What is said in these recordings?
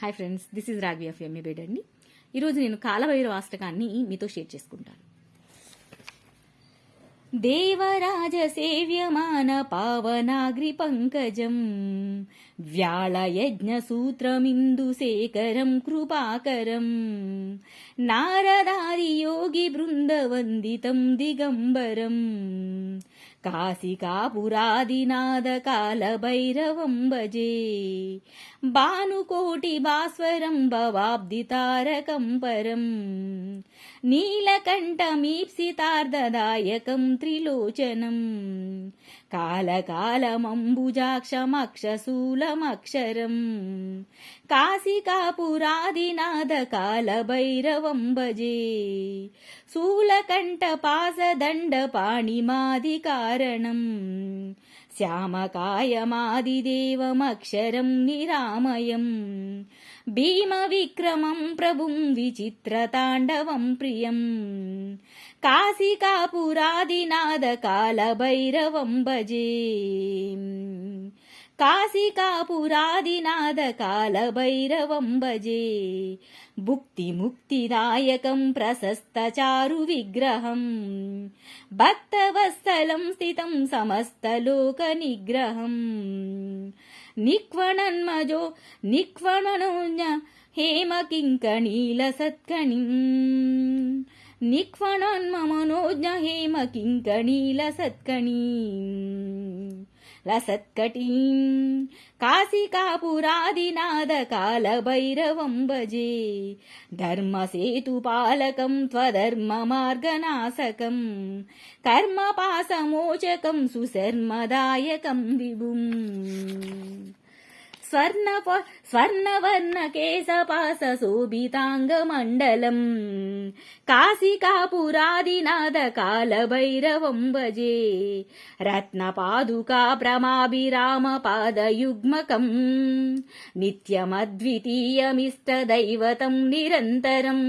Hi friends, this is Raghavi of MA bed అండి. ఈరోజు నేను కాలభైరవ అష్టకాన్ని మీతో షేర్ చేసుకుంటాను. దేవరాజ సేవ్యమాన పావనాగ్రి పంకజం వ్యాళయజ్ఞ సూత్రమిందు శేఖరం కృపాకరం నారదాది యోగి బృందవందితం దిగంబరం కాశికాపురాదినాద కాలభైరవం భజే భానుకోటి భాస్వరం భవాబ్ది తారకం పరం నీలకంఠమీప్సితార్ధదాయకం త్రిలోచనం కాలకాలమంబుజాక్షమక్షశూలమక్షరం కాశికాపురాదినాద కాలభైరవం భజే శూలకంఠపాసదండపాణిమాదికారణం శ్యామకాయమాదిదేవమక్షరం నిరామయం భీమవిక్రమం ప్రభుం విచిత్రతాండవం ప్రియం కాశికాపురాదినాద కాలభైరవం భజే కాశికాపురాదినాద కాలభైరవం భజే భుక్తిముక్తిదాయకం ప్రశస్తచారు విగ్రహం భక్తవత్సలం స్థితం సమస్తలోక నిగ్రహం నిక్వణోజ్ఞ హేమకింకణీల సత్కణి నిక్వణోన్మనోజ్ఞ హేమకింకణీల సత్కణి లసత్కటీం కాశికాపురాదినాద కాలభైరవం భజే ధర్మసేతుపాలకం త్వధర్మమార్గనాశకం కర్మపాసమోచకం సుశర్మదాయకం విభుం స్వర్ణవర్ణకేశపాసశోభితాంగమండలం కాశికాపురాదినాద కాలభైరవం భజే రత్నపాదుకా భ్రమాభిరామపాదయుగ్మకం నిత్యమద్వితీయమిష్టదైవతం నిరంతరం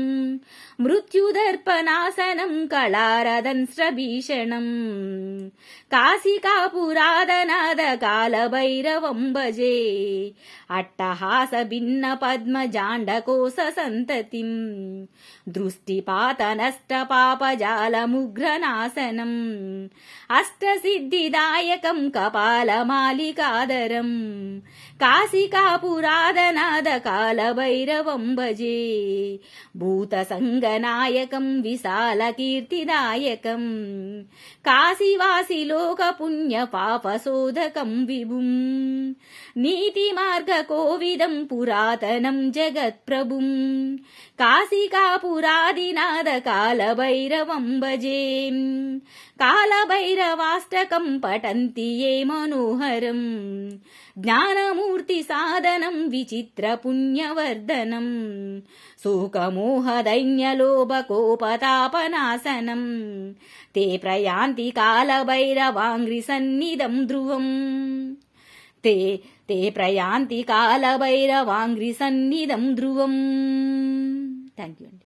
మృత్యుదర్పనాశనం కళారదంశ్రభీషణం కాశికాపురాదనాద కాలభైరవం భజే అట్టహాస భిన్న పద్మజాండకోశ సంతతిం దృష్టిపాతనష్ట పాపజాలముగ్రనాశనం అష్టసిద్ధిదాయకం కపాలమాలికాదరం కాశికాపురాదనాద కాలభైరవం భజే భూతసంగనాయకం విశాలకీర్తిదాయకం కాశీవాసి లోకపుణ్య పాపశోధకం విభుం నీతిమార్గకోవిదం పురాతనం జగత్ప్రభుం కాశికాపురాదినాద కాలభైరవం భజే కాలభైరవాష్టకం పఠంతి ఏ మనోహరం జ్ఞానమూర్తి సాధనం విచిత్ర పుణ్యవర్ధనం శోకమోహదైన్యలోభకోపతాపనాశనం తే ప్రయాంతి కాలభైరవాంగ్రి సన్నిధం ధ్రువం తే ప్రయాంతి కాలభైరవాంగ్రి సన్నిధం ధ్రువం. థ్యాంక్ యూ అండి.